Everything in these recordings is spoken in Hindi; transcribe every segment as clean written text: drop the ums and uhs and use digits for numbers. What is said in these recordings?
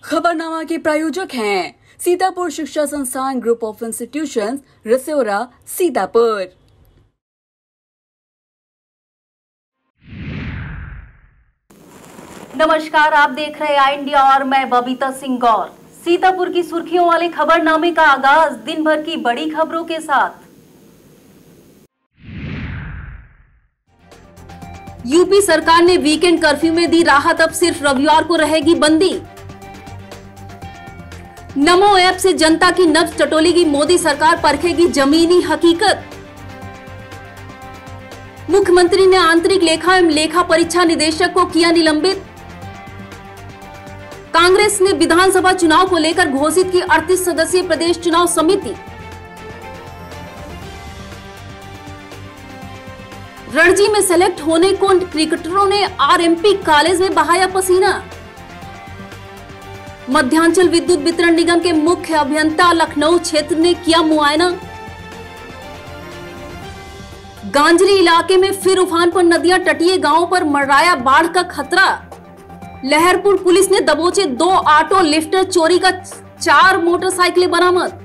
खबरनामा के प्रायोजक हैं Sitapur Shiksha Sansthan group of institutions, Rasora, Sitapur. नमस्कार, आप देख रहे हैं आई इंडिया और मैं बबीता सिंह गौर। सीतापुर की सुर्खियों वाले खबरनामे का आगाज दिन भर की बड़ी खबरों के साथ। यूपी सरकार ने वीकेंड कर्फ्यू में दी राहत, अब सिर्फ रविवार को रहेगी बंदी। नमो ऐप से जनता की नब्ज टटोलेगी मोदी सरकार, परखेगी जमीनी हकीकत। मुख्यमंत्री ने आंतरिक लेखा एवं लेखा परीक्षा निदेशक को किया निलंबित। कांग्रेस ने विधानसभा चुनाव को लेकर घोषित की 38 सदस्यीय प्रदेश चुनाव समिति। रणजी में सेलेक्ट होने को क्रिकेटरों ने आरएमपी कॉलेज में बहाया पसीना। मध्यांचल विद्युत वितरण निगम के मुख्य अभियंता लखनऊ क्षेत्र ने किया मुआयना। गांजरी इलाके में फिर उफान पर नदियां, तटीय गांवों पर मंडराया बाढ़ का खतरा। लहरपुर पुलिस ने दबोचे 2 ऑटो लिफ्टर, चोरी का 4 मोटरसाइकिलें बरामद।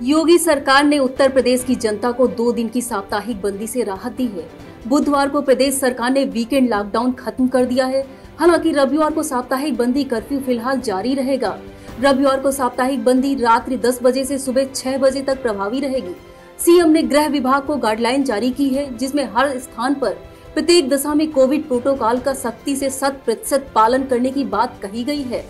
योगी सरकार ने उत्तर प्रदेश की जनता को 2 दिन की साप्ताहिक बंदी से राहत दी है। बुधवार को प्रदेश सरकार ने वीकेंड लॉकडाउन खत्म कर दिया है। हालांकि रविवार को साप्ताहिक बंदी कर्फ्यू फिलहाल जारी रहेगा। रविवार को साप्ताहिक बंदी रात्रि 10 बजे से सुबह 6 बजे तक प्रभावी रहेगी। सीएम ने गृह विभाग को गाइडलाइन जारी की है, जिसमें हर स्थान पर प्रत्येक दशा में कोविड प्रोटोकॉल का सख्ती से 100% पालन करने की बात कही गई है।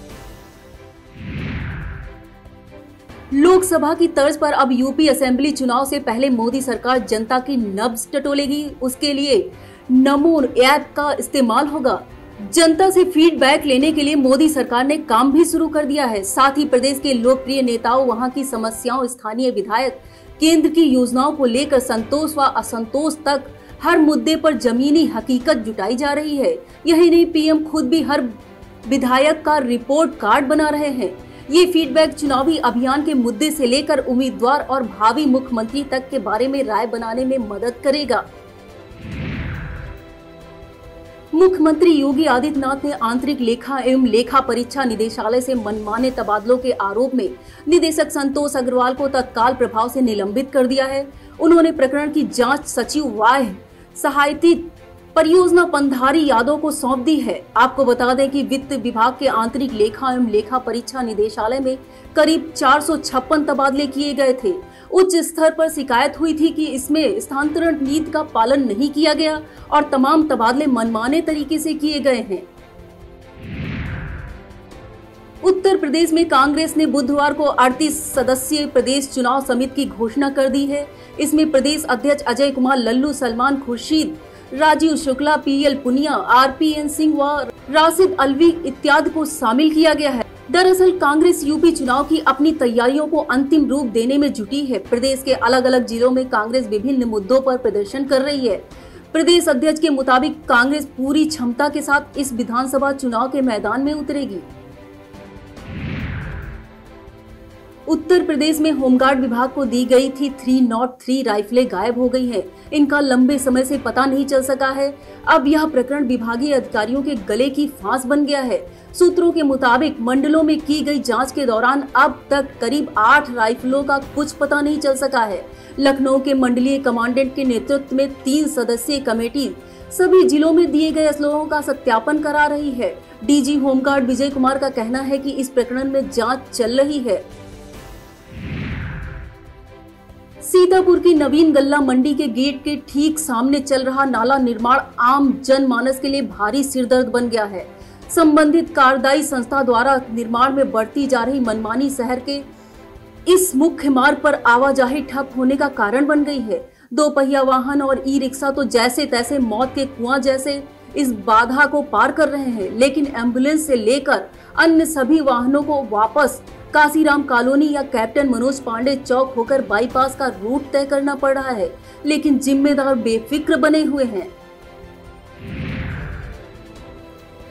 लोकसभा की तर्ज पर अब यूपी असेंबली चुनाव से पहले मोदी सरकार जनता की नब्ज टटोलेगी। उसके लिए नमो ऐप का इस्तेमाल होगा। जनता से फीडबैक लेने के लिए मोदी सरकार ने काम भी शुरू कर दिया है। साथ ही प्रदेश के लोकप्रिय नेताओं, वहां की समस्याओं, स्थानीय विधायक, केंद्र की योजनाओं को लेकर संतोष व असंतोष तक हर मुद्दे पर जमीनी हकीकत जुटाई जा रही है। यही नहीं, पीएम खुद भी हर विधायक का रिपोर्ट कार्ड बना रहे हैं। ये फीडबैक चुनावी अभियान के मुद्दे से लेकर उम्मीदवार और भावी मुख्यमंत्री तक के बारे में राय बनाने में मदद करेगा। मुख्यमंत्री योगी आदित्यनाथ ने आंतरिक लेखा एवं लेखा परीक्षा निदेशालय से मनमाने तबादलों के आरोप में निदेशक संतोष अग्रवाल को तत्काल प्रभाव से निलंबित कर दिया है। उन्होंने प्रकरण की जांच सचिव वाह्य सहायती परियोजना पंधारी यादव को सौंप दी है। आपको बता दें कि वित्त विभाग के आंतरिक लेखा एवं लेखा परीक्षा निदेशालय में करीब 456 तबादले किए गए थे। उच्च स्तर पर शिकायत हुई थी कि इसमें स्थानांतरण नीति का पालन नहीं किया गया और तमाम तबादले मनमाने तरीके से किए गए हैं। उत्तर प्रदेश में कांग्रेस ने बुधवार को 38 सदस्यीय प्रदेश चुनाव समिति की घोषणा कर दी है। इसमें प्रदेश अध्यक्ष अजय कुमार लल्लू, सलमान खुर्शीद, राजीव शुक्ला, पीएल पुनिया, आरपीएन सिंह व राशिद अलवी इत्यादि को शामिल किया गया है। दरअसल कांग्रेस यूपी चुनाव की अपनी तैयारियों को अंतिम रूप देने में जुटी है। प्रदेश के अलग अलग जिलों में कांग्रेस विभिन्न मुद्दों पर प्रदर्शन कर रही है। प्रदेश अध्यक्ष के मुताबिक कांग्रेस पूरी क्षमता के साथ इस विधानसभा चुनाव के मैदान में उतरेगी। उत्तर प्रदेश में होमगार्ड विभाग को दी गई थी 303 राइफलें गायब हो गई हैं। इनका लंबे समय से पता नहीं चल सका है। अब यह प्रकरण विभागीय अधिकारियों के गले की फांस बन गया है। सूत्रों के मुताबिक मंडलों में की गई जांच के दौरान अब तक करीब 8 राइफलों का कुछ पता नहीं चल सका है। लखनऊ के मंडलीय कमांडेंट के नेतृत्व में 3 सदस्यीय कमेटी सभी जिलों में दिए गए असलहों का सत्यापन करा रही है। डीजी होमगार्ड विजय कुमार का कहना है कि इस प्रकरण में जांच चल रही है। सीतापुर की नवीन गल्ला मंडी के गेट के ठीक सामने चल रहा नाला निर्माण आम जनमानस के लिए भारी सिरदर्द बन गया है। संबंधित कार्यदायी संस्था द्वारा निर्माण में बढ़ती जा रही मनमानी शहर के इस मुख्य मार्ग पर आवाजाही ठप होने का कारण बन गई है। 2 पहिया वाहन और ई रिक्शा तो जैसे तैसे मौत के कुआं जैसे इस बाधा को पार कर रहे हैं, लेकिन एम्बुलेंस से लेकर अन्य सभी वाहनों को वापस काशीराम कॉलोनी या कैप्टन मनोज पांडे चौक होकर बाईपास का रूट तय करना पड़ रहा है। लेकिन जिम्मेदार बेफिक्र बने हुए हैं।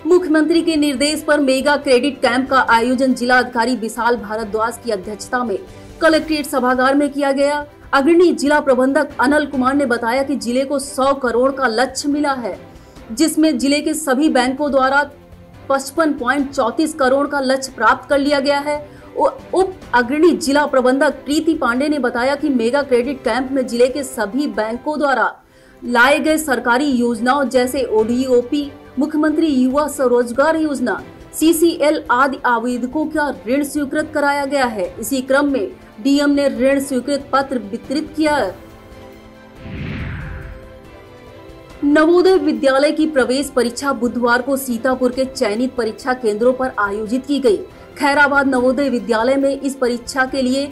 मुख्यमंत्री के निर्देश पर मेगा क्रेडिट कैंप का आयोजन जिला अधिकारी विशाल भारद्वाज की अध्यक्षता में कलेक्ट्रेट सभागार में किया गया। अग्रणी जिला प्रबंधक अनिल कुमार ने बताया कि जिले को 100 करोड़ का लक्ष्य मिला है, जिसमें जिले के सभी बैंकों द्वारा 55.34 करोड़ का लक्ष्य प्राप्त कर लिया गया है। उप अग्रणी जिला प्रबंधक प्रीति पांडे ने बताया कि मेगा क्रेडिट कैंप में जिले के सभी बैंकों द्वारा लाए गए सरकारी योजनाओं जैसे ओडीओपी, मुख्यमंत्री युवा स्वरोजगार योजना, CCL आदि आवेदकों का ऋण स्वीकृत कराया गया है। इसी क्रम में डीएम ने ऋण स्वीकृत पत्र वितरित किया। नवोदय विद्यालय की प्रवेश परीक्षा बुधवार को सीतापुर के चयनित परीक्षा केंद्रों पर आयोजित की गई। खैराबाद नवोदय विद्यालय में इस परीक्षा के लिए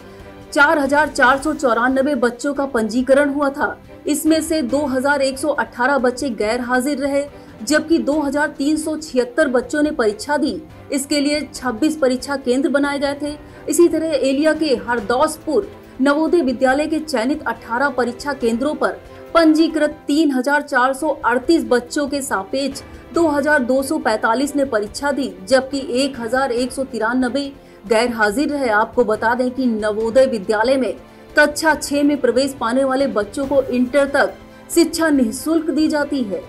4,494 बच्चों का पंजीकरण हुआ था। इसमें से 2,118 बच्चे गैर हाजिर रहे, जबकि 2,376 बच्चों ने परीक्षा दी। इसके लिए 26 परीक्षा केंद्र बनाए गए थे। इसी तरह एलिया के हरदौसपुर नवोदय विद्यालय के चयनित 18 परीक्षा केंद्रों पर पंजीकृत 3,438 बच्चों के सापेक्ष 2,245 ने परीक्षा दी, जबकि 1,193 गैर हाजिर रहे। आपको बता दें कि नवोदय विद्यालय में कक्षा 6 में प्रवेश पाने वाले बच्चों को इंटर तक शिक्षा निःशुल्क दी जाती है।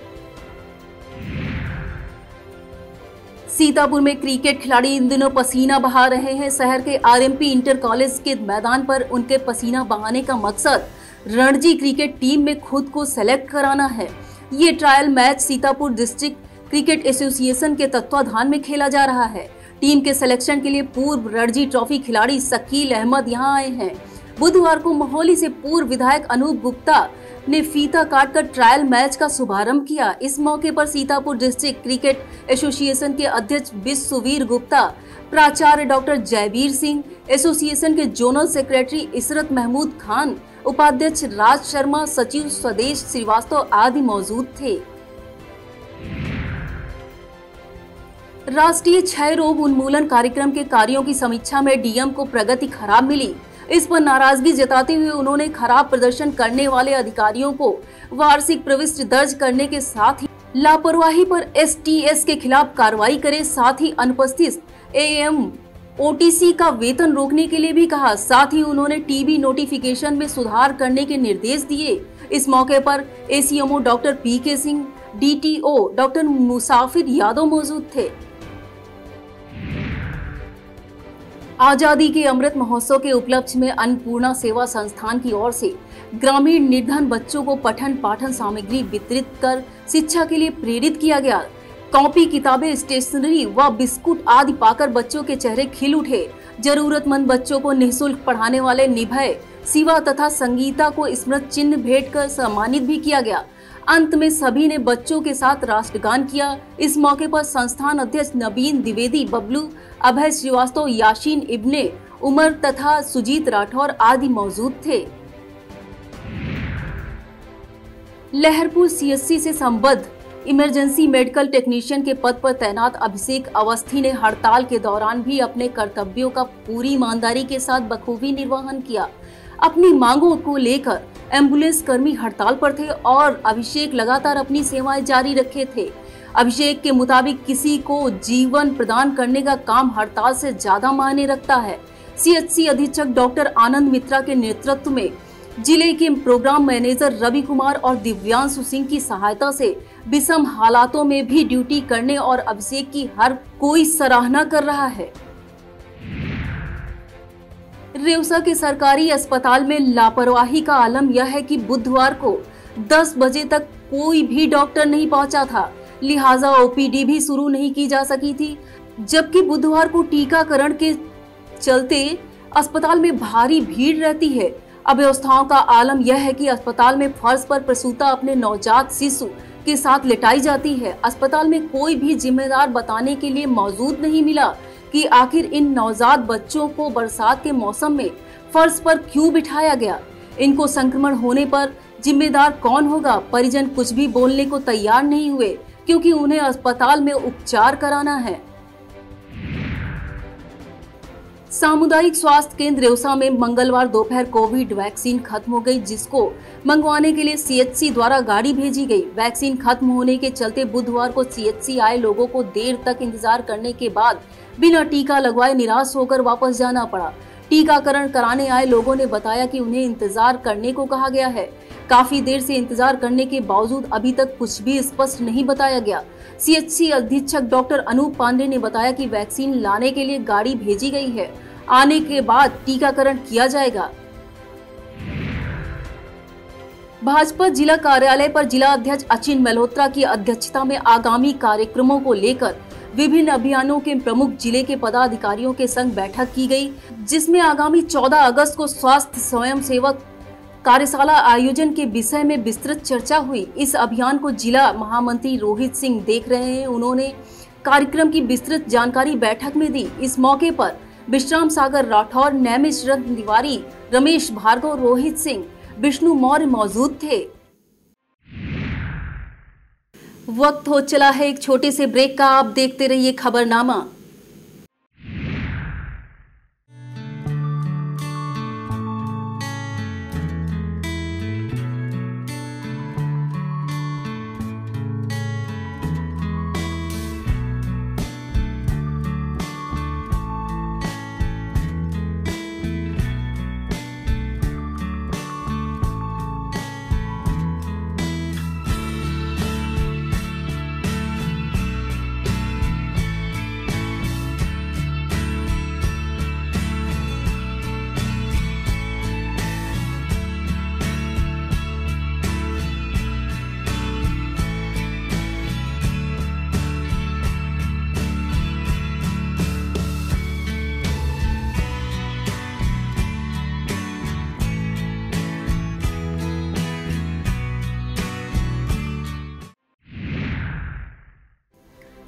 सीतापुर में क्रिकेट खिलाड़ी इन दिनों पसीना बहा रहे हैं। शहर के RMP इंटर कॉलेज के मैदान पर उनके पसीना बहाने का मकसद रणजी क्रिकेट टीम में खुद को सेलेक्ट कराना है। ये trial match Sitapur district cricket association के तत्वाधान में खेला जा रहा है। टीम के सिलेक्शन के लिए पूर्व रणजी ट्रॉफी खिलाड़ी शकील अहमद यहां आए हैं। बुधवार को मोहाली से पूर्व विधायक अनूप गुप्ता ने फीता काटकर ट्रायल मैच का शुभारंभ किया। इस मौके पर सीतापुर डिस्ट्रिक्ट क्रिकेट एसोसिएशन के अध्यक्ष विश्ववीर गुप्ता, प्राचार्य डॉक्टर जयवीर सिंह, एसोसिएशन के जोनल सेक्रेटरी इशरत महमूद खान, उपाध्यक्ष राज शर्मा, सचिव स्वदेश श्रीवास्तव आदि मौजूद थे। राष्ट्रीय क्षय रोग उन्मूलन कार्यक्रम के कार्यों की समीक्षा में डीएम को प्रगति खराब मिली। इस पर नाराजगी जताते हुए उन्होंने खराब प्रदर्शन करने वाले अधिकारियों को वार्षिक प्रविष्टि दर्ज करने के साथ ही लापरवाही पर STS के खिलाफ कार्रवाई करे, साथ ही अनुपस्थित AM OTC का वेतन रोकने के लिए भी कहा। साथ ही उन्होंने टीबी नोटिफिकेशन में सुधार करने के निर्देश दिए। इस मौके पर ACMO doctor PK Singh, DTO doctor मुसाफिर यादव मौजूद थे। आजादी के अमृत महोत्सव के उपलक्ष्य में अन्नपूर्णा सेवा संस्थान की ओर से ग्रामीण निर्धन बच्चों को पठन पाठन सामग्री वितरित कर शिक्षा के लिए प्रेरित किया गया। कॉपी, किताबें, स्टेशनरी व बिस्कुट आदि पाकर बच्चों के चेहरे खिल उठे। जरूरतमंद बच्चों को निःशुल्क पढ़ाने वाले निभय, शिवा तथा संगीता को स्मृति चिन्ह भेंट कर सम्मानित भी किया गया। अंत में सभी ने बच्चों के साथ राष्ट्रगान किया। इस मौके पर संस्थान अध्यक्ष नवीन द्विवेदी, बबलू, अभय श्रीवास्तव, याशीन इब्ने उमर तथा सुजीत राठौर आदि मौजूद थे। लहरपुर CSC से संबद्ध इमरजेंसी मेडिकल टेक्नीशियन के पद पर तैनात अभिषेक अवस्थी ने हड़ताल के दौरान भी अपने कर्तव्यों का पूरी ईमानदारी के साथ बखूबी निर्वहन किया। अपनी मांगों को लेकर एम्बुलेंस कर्मी हड़ताल पर थे और अभिषेक लगातार अपनी सेवाएं जारी रखे थे। अभिषेक के मुताबिक किसी को जीवन प्रदान करने का काम हड़ताल से ज्यादा मायने रखता है। सीएचसी अधीक्षक डॉक्टर आनंद मित्रा के नेतृत्व में जिले के प्रोग्राम मैनेजर रवि कुमार और दिव्यांशु सिंह की सहायता से विषम हालातों में भी ड्यूटी करने और अभिषेक की हर कोई सराहना कर रहा है। रेउसा के सरकारी अस्पताल में लापरवाही का आलम यह है कि बुधवार को 10 बजे तक कोई भी डॉक्टर नहीं पहुंचा था, लिहाजा ओपीडी भी शुरू नहीं की जा सकी थी। जबकि बुधवार को टीकाकरण के चलते अस्पताल में भारी भीड़ रहती है। अव्यवस्थाओं का आलम यह है कि अस्पताल में फर्श पर प्रसूता अपने नवजात शिशु के साथ लिटाई जाती है। अस्पताल में कोई भी जिम्मेदार बताने के लिए मौजूद नहीं मिला कि आखिर इन नवजात बच्चों को बरसात के मौसम में फर्श पर क्यों बिठाया गया। इनको संक्रमण होने पर जिम्मेदार कौन होगा? परिजन कुछ भी बोलने को तैयार नहीं हुए क्योंकि उन्हें अस्पताल में उपचार कराना है। सामुदायिक स्वास्थ्य केंद्र रेउसा में मंगलवार दोपहर कोविड वैक्सीन खत्म हो गई, जिसको मंगवाने के लिए सीएचसी द्वारा गाड़ी भेजी गई। वैक्सीन खत्म होने के चलते बुधवार को सीएचसी आए लोगों को देर तक इंतजार करने के बाद बिना टीका लगवाए निराश होकर वापस जाना पड़ा। टीकाकरण कराने आए लोगों ने बताया कि उन्हें इंतजार करने को कहा गया है। काफी देर से इंतजार करने के बावजूद अभी तक कुछ भी स्पष्ट नहीं बताया गया। सीएचसी अधीक्षक डॉक्टर अनूप पांडे ने बताया कि वैक्सीन लाने के लिए गाड़ी भेजी गई है, आने के बाद टीकाकरण किया जाएगा। भाजपा जिला कार्यालय पर जिला अध्यक्ष अचिन मल्होत्रा की अध्यक्षता में आगामी कार्यक्रमों को लेकर विभिन्न अभियानों के प्रमुख जिले के पदाधिकारियों के संग बैठक की गई, जिसमें आगामी 14 अगस्त को स्वास्थ्य स्वयं सेवक कार्यशाला आयोजन के विषय में विस्तृत चर्चा हुई। इस अभियान को जिला महामंत्री रोहित सिंह देख रहे हैं। उन्होंने कार्यक्रम की विस्तृत जानकारी बैठक में दी। इस मौके पर विश्राम सागर राठौर, नैमिष रत्न तिवारी, रमेश भार्गव, रोहित सिंह, विष्णु मौर्य मौजूद थे। वक्त हो चला है एक छोटे से ब्रेक का। आप देखते रहिए खबरनामा।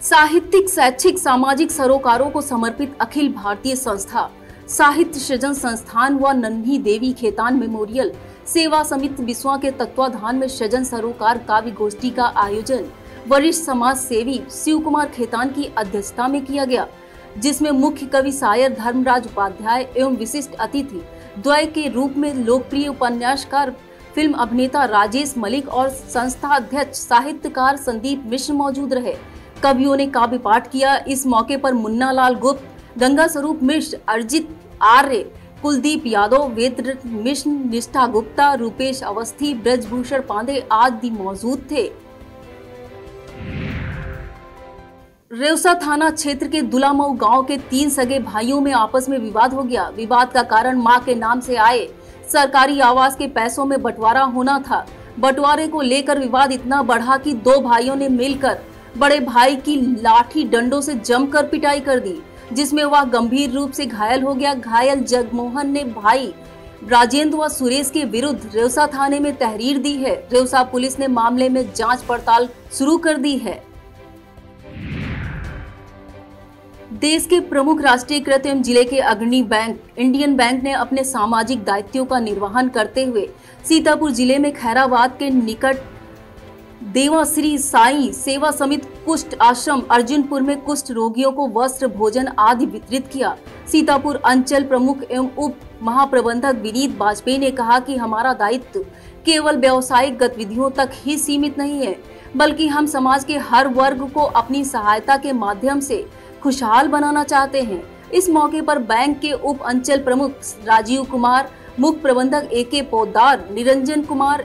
साहित्यिक, शैक्षिक, सामाजिक सरोकारों को समर्पित अखिल भारतीय संस्था साहित्य सृजन संस्थान व नन्ही देवी खेतान मेमोरियल सेवा समिति बिस्वा के तत्वाधान में सृजन सरोकार काव्य गोष्ठी का आयोजन वरिष्ठ समाज सेवी शिव कुमार खेतान की अध्यक्षता में किया गया, जिसमें मुख्य कवि शायर धर्मराज उपाध्याय एवं विशिष्ट अतिथि द्वय के रूप में लोकप्रिय उपन्यासकार, फिल्म अभिनेता राजेश मलिक और संस्था अध्यक्ष साहित्यकार संदीप मिश्र मौजूद रहे। कवियों ने काव्य पाठ किया। इस मौके पर मुन्ना लाल गुप्त, गंगा स्वरूप मिश्र, अर्जित आर्य, कुलदीप यादव, वेद मिश्र, निष्ठा गुप्ता, रूपेश अवस्थी, ब्रजभूषण पांडे आदि मौजूद थे। रेउसा थाना क्षेत्र के दुलामऊ गांव के 3 सगे भाइयों में आपस में विवाद हो गया। विवाद का कारण मां के नाम से आए सरकारी आवास के पैसों में बंटवारा होना था। बंटवारे को लेकर विवाद इतना बढ़ा कि 2 भाइयों ने मिलकर बड़े भाई की लाठी डंडों से जमकर पिटाई कर दी, जिसमें वह गंभीर रूप से घायल हो गया। घायल जगमोहन ने भाई राजेंद्र व सुरेश के विरुद्ध रेउसा थाने में तहरीर दी है। रेउसा पुलिस ने मामले में जांच पड़ताल शुरू कर दी है। देश के प्रमुख राष्ट्रीयकृत एवं जिले के अग्रणी बैंक इंडियन बैंक ने अपने सामाजिक दायित्वों का निर्वहन करते हुए सीतापुर जिले में खैराबाद के निकट देवाश्री साई सेवा समिति कुष्ठ आश्रम अर्जुनपुर में कुष्ठ रोगियों को वस्त्र, भोजन आदि वितरित किया। सीतापुर अंचल प्रमुख एवं उप महाप्रबंधक विनीत वाजपेयी ने कहा कि हमारा दायित्व केवल व्यावसायिक गतिविधियों तक ही सीमित नहीं है, बल्कि हम समाज के हर वर्ग को अपनी सहायता के माध्यम से खुशहाल बनाना चाहते हैं। इस मौके पर बैंक के उप अंचल प्रमुख राजीव कुमार, मुख्य प्रबंधक AK पोद्दार, निरंजन कुमार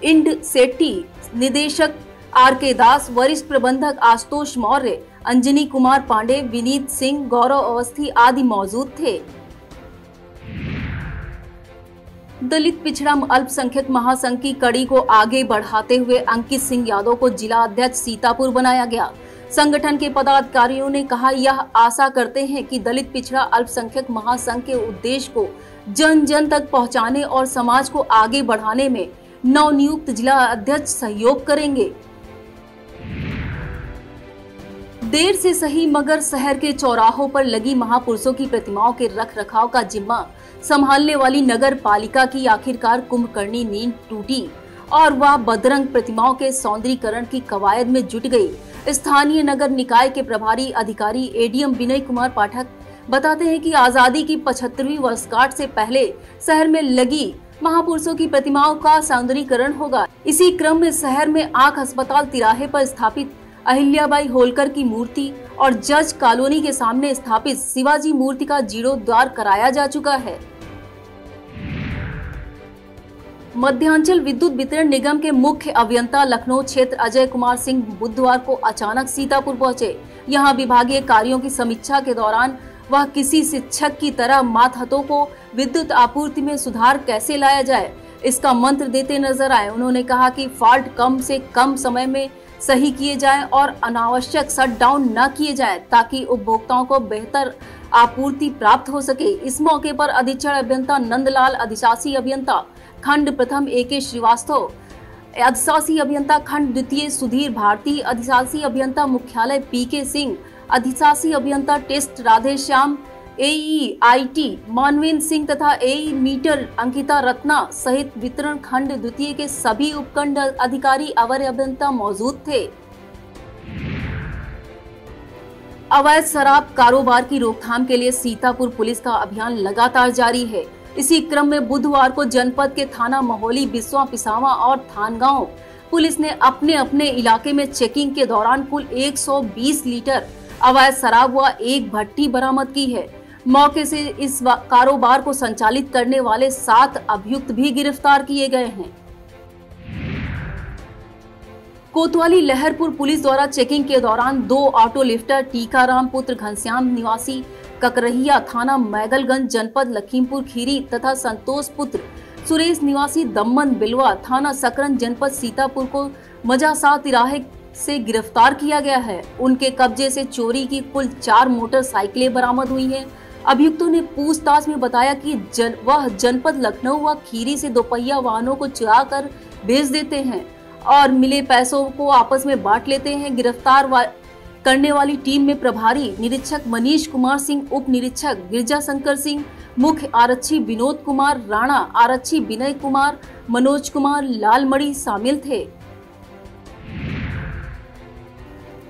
इंड सेट्टी, निदेशक RK दास, वरिष्ठ प्रबंधक आशुतोष मौर्य, अंजनी कुमार पांडे, विनीत सिंह, गौरव अवस्थी आदि मौजूद थे। दलित पिछड़ा अल्पसंख्यक महासंघ की कड़ी को आगे बढ़ाते हुए अंकित सिंह यादव को जिला अध्यक्ष सीतापुर बनाया गया। संगठन के पदाधिकारियों ने कहा, यह आशा करते हैं कि दलित पिछड़ा अल्पसंख्यक महासंघ के उद्देश्य को जन जन तक पहुंचाने और समाज को आगे बढ़ाने में नवनियुक्त जिला अध्यक्ष सहयोग करेंगे। देर से सही मगर शहर के चौराहों पर लगी महापुरुषों की प्रतिमाओं के रख रखाव का जिम्मा संभालने वाली नगर पालिका की आखिरकार कुंभकर्णी नींद टूटी और वह बदरंग प्रतिमाओं के सौंदर्यीकरण की कवायद में जुट गई। स्थानीय नगर निकाय के प्रभारी अधिकारी ADM विनय कुमार पाठक बताते हैं कि आजादी की 75वीं वर्षगांठ से पहले शहर में लगी महापुरुषों की प्रतिमाओं का सौंदर्यीकरण होगा। इसी क्रम में शहर में आंख अस्पताल तिराहे पर स्थापित अहिल्याबाई होलकर की मूर्ति और जज कॉलोनी के सामने स्थापित शिवाजी मूर्ति का जीर्णोद्धार कराया जा चुका है। मध्यांचल विद्युत वितरण निगम के मुख्य अभियंता लखनऊ क्षेत्र अजय कुमार सिंह बुधवार को अचानक सीतापुर पहुंचे। यहां विभागीय कार्यों की समीक्षा के दौरान वह किसी शिक्षक की तरह मातहतों को विद्युत आपूर्ति में सुधार कैसे लाया जाए, इसका मंत्र देते नजर आए। उन्होंने कहा कि फॉल्ट कम से कम समय में सही किए जाएं और अनावश्यक शटडाउन न किए जाएं ताकि उपभोक्ताओं को बेहतर आपूर्ति प्राप्त हो सके। इस मौके पर अधीक्षण अभियंता नंदलाल, अधिशासी अभियंता खंड प्रथम AK श्रीवास्तव, अधिशासी अभियंता खंड द्वितीय सुधीर भारती, अधिशासी अभियंता मुख्यालय PK सिंह, अधिशासी अभियंता टेस्ट राधेश्याम, AE/IT मानवेंद्र सिंह तथा AE मीटर अंकिता रत्ना सहित वितरण खंड द्वितीय के सभी उपखंड अधिकारी अवर अभियंता मौजूद थे। अवैध शराब कारोबार की रोकथाम के लिए सीतापुर पुलिस का अभियान लगातार जारी है। इसी क्रम में बुधवार को जनपद के थाना महोली, बिस्वा, पिसावा और थानगांव पुलिस ने अपने अपने इलाके में चेकिंग के दौरान कुल 120 लीटर अवैध शराब व एक भट्टी बरामद की है। मौके से इस कारोबार को संचालित करने वाले 7 अभियुक्त भी गिरफ्तार किए गए हैं। कोतवाली लहरपुर पुलिस द्वारा चेकिंग के दौरान 2 ऑटो लिफ्टर टीकाराम पुत्र घनश्याम निवासी ककरहिया, थाना मैगलगंज, जनपद लखीमपुर खीरी तथा संतोष पुत्र सुरेश निवासी दम्मन बिलवा, थाना सकरन, जनपद सीतापुर को मजासा तिराहे से गिरफ्तार किया गया है। उनके कब्जे से चोरी की कुल 4 मोटरसाइकिलें बरामद हुई हैं। अभियुक्तों ने पूछताछ में बताया कि वह जनपद लखनऊ व खीरी से दोपहिया वाहनों को चुरा कर बेच देते हैं और मिले पैसों को आपस में बांट लेते हैं। गिरफ्तार करने वाली टीम में प्रभारी निरीक्षक मनीष कुमार सिंह, उप निरीक्षक गिरजा शंकर सिंह, मुख्य आरक्षी विनोद कुमार राणा, आरक्षी विनय कुमार, मनोज कुमार लालमड़ी शामिल थे।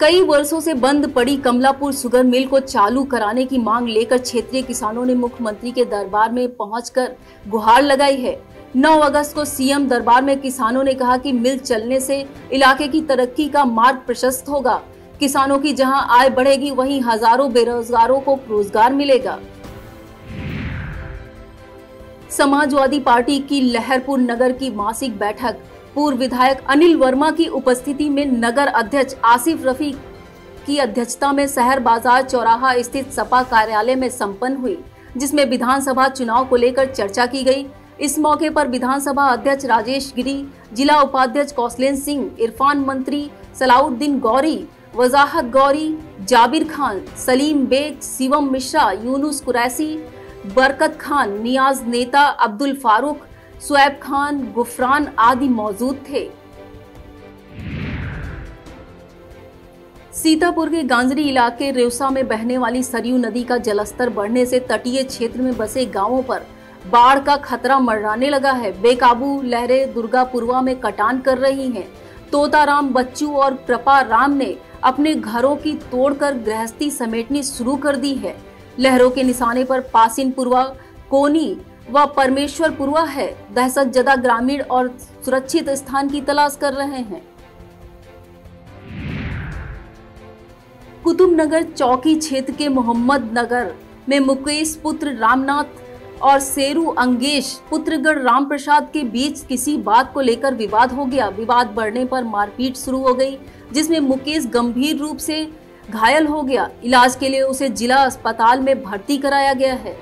कई वर्षों से बंद पड़ी कमलापुर शुगर मिल को चालू कराने की मांग लेकर क्षेत्रीय किसानों ने मुख्यमंत्री के दरबार में पहुंचकर गुहार लगाई है। 9 अगस्त को CM दरबार में किसानों ने कहा कि मिल चलने से इलाके की तरक्की का मार्ग प्रशस्त होगा। किसानों की जहां आय बढ़ेगी वहीं हजारों बेरोजगारों को रोजगार मिलेगा। समाजवादी पार्टी की लहरपुर नगर की मासिक बैठक पूर्व विधायक अनिल वर्मा की उपस्थिति में नगर अध्यक्ष आसिफ रफी की अध्यक्षता में शहर बाजार चौराहा स्थित सपा कार्यालय में संपन्न हुई, जिसमें विधानसभा चुनाव को लेकर चर्चा की गई। इस मौके पर विधानसभा अध्यक्ष राजेश गिरी, जिला उपाध्यक्ष कौशलेंद्र सिंह, इरफान मंत्री, सलाउद्दीन गौरी, वजाहत गौरी, जाबिर खान, सलीम बेग, शिवम मिश्रा, यूनुस कुरैशी, बरकत खान, नियाज नेता, अब्दुल फारूक, सुएब खान, गुफरान आदि मौजूद थे। सीतापुर के गांजरी इलाके रेवसा में बहने वाली सरयू नदी का जलस्तर बढ़ने से तटीय क्षेत्र में बसे गांवों पर बाढ़ का खतरा मंडराने लगा है। बेकाबू लहरें दुर्गापुरवा में कटान कर रही हैं। तोताराम, बच्चू और कृपा राम ने अपने घरों की तोड़कर गृहस्थी समेटनी शुरू कर दी है। लहरों के निशाने पर पासिनपुरवा, कोनी व परमेश्वरपुरवा है। दहशतजदा ग्रामीण और सुरक्षित स्थान की तलाश कर रहे हैं। कुतुबनगर चौकी क्षेत्र के मोहम्मद नगर में मुकेश पुत्र रामनाथ और सेरू अंगेश पुत्रगढ़ राम प्रसाद के बीच किसी बात को लेकर विवाद हो गया। विवाद बढ़ने पर मारपीट शुरू हो गई, जिसमें मुकेश गंभीर रूप से घायल हो गया। इलाज के लिए उसे जिला अस्पताल में भर्ती कराया गया है।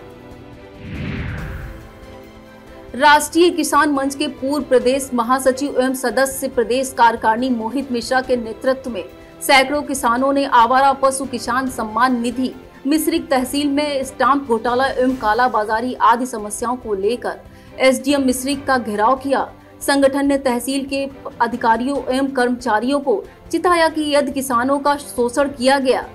राष्ट्रीय किसान मंच के पूर्व प्रदेश महासचिव एवं सदस्य प्रदेश कार्यकारिणी मोहित मिश्रा के नेतृत्व में सैकड़ों किसानों ने आवारा पशु किसान सम्मान निधि मिश्रिक तहसील में स्टाम्प घोटाला एवं कालाबाजारी आदि समस्याओं को लेकर एसडीएम मिश्रिक का घेराव किया। संगठन ने तहसील के अधिकारियों एवं कर्मचारियों को चिताया कि यदि किसानों का शोषण किया गया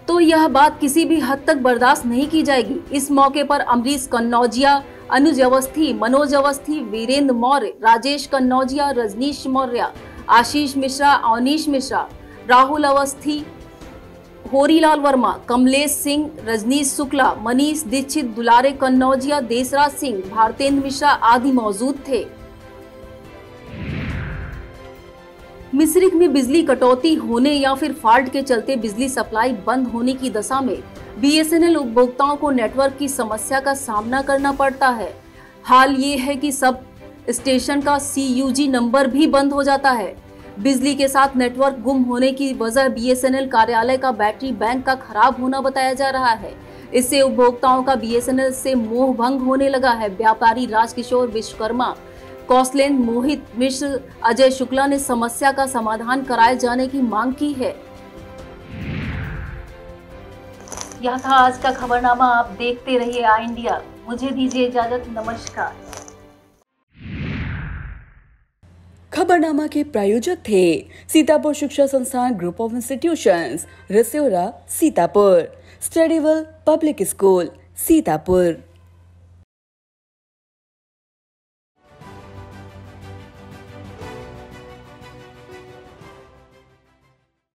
तो यह बात किसी भी हद तक बर्दाश्त नहीं की जाएगी। इस मौके पर अमरीश कन्नौजिया, अनुज अवस्थी, मनोज अवस्थी, वीरेंद्र मौर्य, राजेश कन्नौजिया, रजनीश मौर्य, आशीष मिश्रा, अवनीश मिश्रा, राहुल अवस्थी, होरीलाल वर्मा, कमलेश सिंह, रजनीश शुक्ला, मनीष दीक्षित, दुलारे कन्नौजिया, देशराज सिंह, भारतेंद्र मिश्रा आदि मौजूद थे। मिश्रिक में बिजली कटौती होने या फिर फॉल्ट के चलते बिजली सप्लाई बंद होने की दशा में बीएसएनएल उपभोक्ताओं को नेटवर्क की समस्या का सामना करना पड़ता है। हाल ये है कि सब स्टेशन का CUG नंबर भी बंद हो जाता है। बिजली के साथ नेटवर्क गुम होने की वजह बीएसएनएल कार्यालय का बैटरी बैंक का खराब होना बताया जा रहा है। इससे उपभोक्ताओं का बीएसएनएल से मोह भंग होने लगा है। व्यापारी राजकिशोर विश्वकर्मा, कौशलेंद्र, मोहित मिश्र, अजय शुक्ला ने समस्या का समाधान कराए जाने की मांग की है। यह था आज का खबरनामा। आप देखते रहिए आई इंडिया। मुझे दीजिए इजाजत। नमस्कार। खबरनामा के प्रायोजक थे Sitapur Shiksha Sansthan group of institutions, Rasaura, Sitapur, Studywell public school, Sitapur.